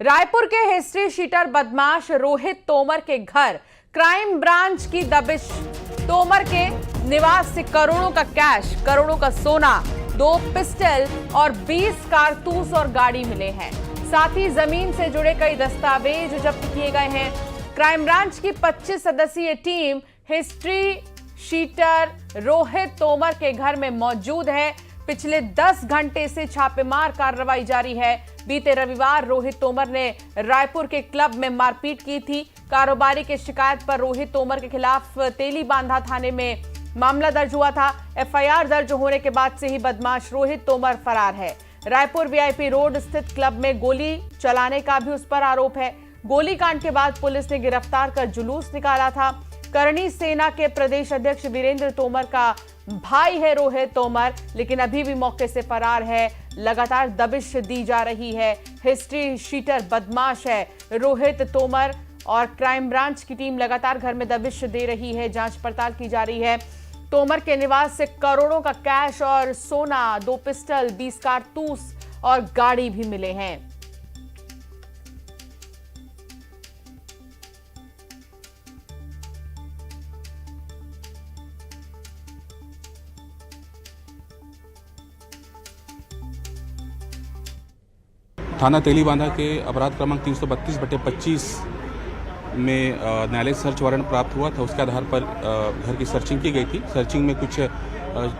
रायपुर के history sheeter बदमाश रोहित तोमर के घर क्राइम ब्रांच की दबिश। तोमर के निवास से करोड़ों का कैश, करोड़ों का सोना, 2 पिस्टल और 20 कारतूस और गाड़ी मिले हैं। साथ ही जमीन से जुड़े कई दस्तावेज जब्त किए गए हैं। क्राइम ब्रांच की 25 सदस्यीय team history sheeter Rohit Tomar के घर में मौजूद है। पिछले 10 घंटे से छापेमार कार्रवाई जारी है। बीते रविवार रोहित तोमर ने रायपुर के क्लब में मारपीट की थी। कारोबारी की शिकायत पर रोहित तोमर के खिलाफ तेलीबांधा थाने में मामला दर्ज हुआ था। एफआईआर दर्ज होने के बाद से ही बदमाश रोहित तोमर फरार है। रायपुर वीआईपी रोड स्थित क्लब में गोली चलाने का भी उस पर आरोप है। गोलीकांड के बाद पुलिस ने गिरफ्तार कर जुलूस निकाला था। करणी सेना के प्रदेश अध्यक्ष वीरेंद्र तोमर का भाई है रोहित तोमर, लेकिन अभी भी मौके से फरार है। लगातार दबिश दी जा रही है। हिस्ट्री शीटर बदमाश है रोहित तोमर और क्राइम ब्रांच की टीम लगातार घर में दबिश दे रही है। जांच पड़ताल की जा रही है। तोमर के निवास से करोड़ों का कैश और सोना, 2 पिस्टल, 20 कारतूस और गाड़ी भी मिले हैं। थाना तेलीबांधा के अपराध क्रमांक 332/25 में न्यायालय सर्च वारंट प्राप्त हुआ था। उसके आधार पर घर की सर्चिंग की गई थी। सर्चिंग में कुछ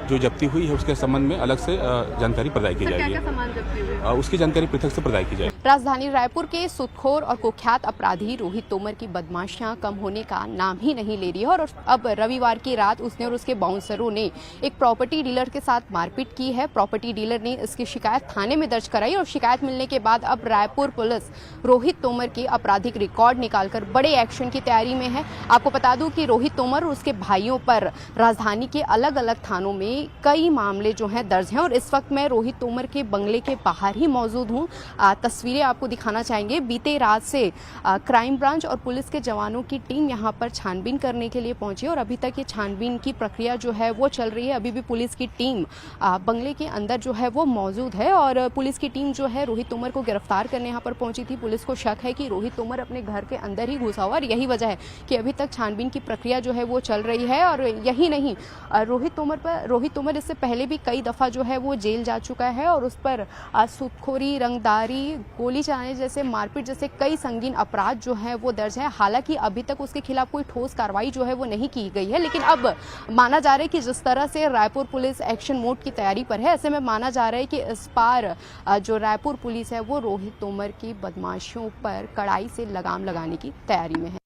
जो जब्ती हुई है उसके संबंध में अलग से जानकारी प्रदान की जाएगी। क्या सामान जब्ती हुई? उसकी जानकारी पृथक से प्रदान की जाएगी। राजधानी रायपुर के सुतखोर और कुख्यात अपराधी रोहित तोमर की बदमाशियां कम होने का नाम ही नहीं ले रही है और अब रविवार की रात उसने और उसके बाउंसरों ने एक प्रॉपर्टी डीलर के साथ मारपीट की है। प्रॉपर्टी डीलर ने इसकी शिकायत थाने में दर्ज कराई और शिकायत मिलने के बाद अब रायपुर पुलिस रोहित तोमर के आपराधिक रिकॉर्ड निकालकर बड़े एक्शन की तैयारी में है। आपको बता दूं कि रोहित तोमर और उसके भाइयों पर राजधानी के अलग अलग थानों में कई मामले जो हैं दर्ज हैं और इस वक्त मैं रोहित तोमर के बंगले के बाहर ही मौजूद हूं। तस्वीरें आपको दिखाना चाहेंगे। बीते रात से क्राइम ब्रांच और पुलिस के जवानों की टीम यहां पर छानबीन करने के लिए पहुंची और अभी तक ये छानबीन की प्रक्रिया जो है वो चल रही है। अभी भी पुलिस की टीम बंगले के अंदर जो है वो मौजूद है और पुलिस की टीम जो है रोहित तोमर को गिरफ्तार करने यहाँ पर पहुंची थी। पुलिस को शक है कि रोहित तोमर अपने घर के अंदर ही घुसा हुआ और यही वजह है कि अभी तक छानबीन की प्रक्रिया जो है वो चल रही है। और यही नहीं, रोहित तोमर इससे पहले भी कई दफा जो है वो जेल जा चुका है और उस पर सूदखोरी, रंगदारी, गोली चलाने जैसे, मारपीट जैसे कई संगीन अपराध जो है वो दर्ज है। हालांकि अभी तक उसके खिलाफ कोई ठोस कार्रवाई जो है वो नहीं की गई है, लेकिन अब माना जा रहा है कि जिस तरह से रायपुर पुलिस एक्शन मोड की तैयारी पर है, ऐसे में माना जा रहा है कि इस बार जो रायपुर पुलिस है वो रोहित तोमर की बदमाशियों पर कड़ाई से लगाम लगाने की तैयारी में है।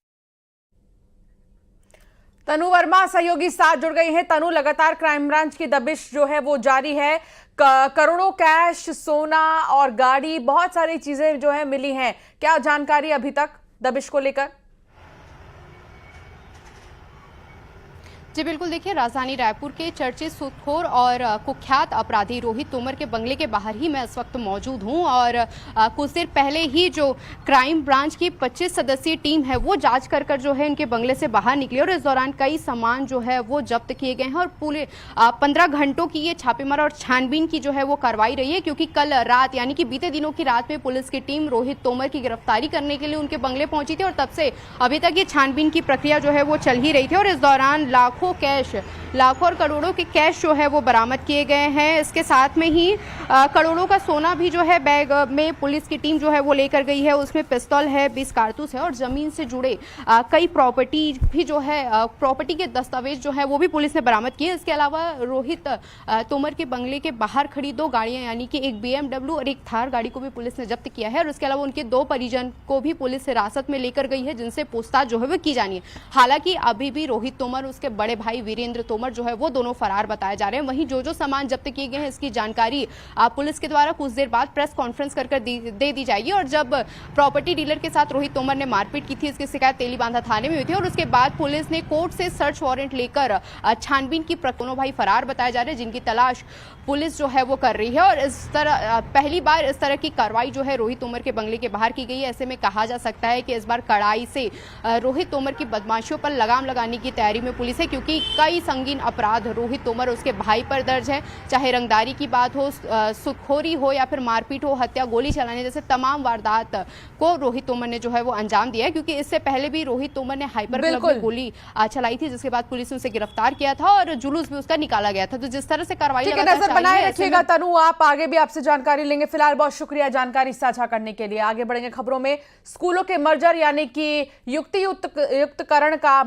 तनु वर्मा सहयोगी साथ जुड़ गई हैं। तनु, लगातार क्राइम ब्रांच की दबिश जो है वो जारी है। करोड़ों कैश, सोना और गाड़ी, बहुत सारी चीजें जो है मिली हैं। क्या जानकारी अभी तक दबिश को लेकर? जी बिल्कुल, देखिए राजधानी रायपुर के चर्चित सूदखोर और कुख्यात अपराधी रोहित तोमर के बंगले के बाहर ही मैं इस वक्त मौजूद हूं और कुछ देर पहले ही जो क्राइम ब्रांच की 25 सदस्यीय टीम है वो जांच कर जो है इनके बंगले से बाहर निकली और इस दौरान कई सामान जो है वो जब्त किए गए हैं और पूरे 15 घंटों की ये छापेमार और छानबीन की जो है वो कार्रवाई रही है, क्योंकि कल रात यानी कि बीते दिनों की रात में पुलिस की टीम रोहित तोमर की गिरफ्तारी करने के लिए उनके बंगले पहुंची थी और तब से अभी तक ये छानबीन की प्रक्रिया जो है वो चल ही रही थी और इस दौरान लाखों और करोड़ों के कैश जो है वो बरामद किए गए हैं। इसके साथ में ही करोड़ों का सोना भी जो है बैग में पुलिस की टीम जो है वो लेकर गई है। उसमें पिस्तौल है, 20 कारतूस है और जमीन से जुड़े कई प्रॉपर्टी भी जो है, प्रॉपर्टी के दस्तावेज जो है वो भी पुलिस ने बरामद किए। इसके अलावा रोहित तोमर के बंगले के बाहर खड़ी 2 गाड़ियां यानी कि एक BMW और एक थार गाड़ी को भी पुलिस ने जब्त किया है और इसके अलावा उनके 2 परिजन को भी पुलिस हिरासत में लेकर गई है, जिनसे पूछताछ जो है वो की जानी है। हालांकि अभी भी रोहित तोमर, उसके बड़े भाई वीरेंद्र तोमर जो है वो दोनों फरार बताए जा रहे हैं। वहीं जो सामान जब्त किए गए हैं इसकी जानकारी पुलिस के द्वारा कुछ देर बाद प्रेस कॉन्फ्रेंस कर दे दी जाएगी। और जब प्रॉपर्टी डीलर के साथ रोहित तोमर ने मारपीट की थी, इसकी शिकायत तेलीबांधा थाने में हुई थी और उसके बाद पुलिस ने कोर्ट से सर्च वारंट लेकर छानबीन की दोनों भाई फरार बताए जा रहे हैं, जिनकी तलाश पुलिस जो है वो कर रही है। और इस तरह पहली बार इस तरह की कार्रवाई जो है रोहित तोमर के बंगले के बाहर की गई है। ऐसे में कहा जा सकता है कि इस बार कड़ाई से रोहित तोमर की बदमाशियों पर लगाम लगाने की तैयारी में पुलिस है, क्योंकि क्योंकि कई संगीन अपराध रोहित तोमर और उसके भाई पर दर्ज है, चाहे रंगदारी की बात हो, सुखोरी हो या फिर मारपीट हो, हत्या, गोली चलाने जैसे तमाम वारदात को रोहित तोमर ने जो है वो अंजाम दिया है। क्योंकि इससे पहले भी रोहित तोमर ने हाइपर क्लब में गोली चलाई थी, जिसके बाद पुलिस ने उसे गिरफ्तार किया था और जुलूस भी उसका निकाला गया था। तो जिस तरह से कार्रवाई नजर बनाए रखिएगा तनु, आप आगे भी आपसे जानकारी लेंगे। फिलहाल बहुत शुक्रिया जानकारी साझा करने के लिए। आगे बढ़ेंगे खबरों में। स्कूलों के मर्जर यानी कि युक्तियुक्तकरण का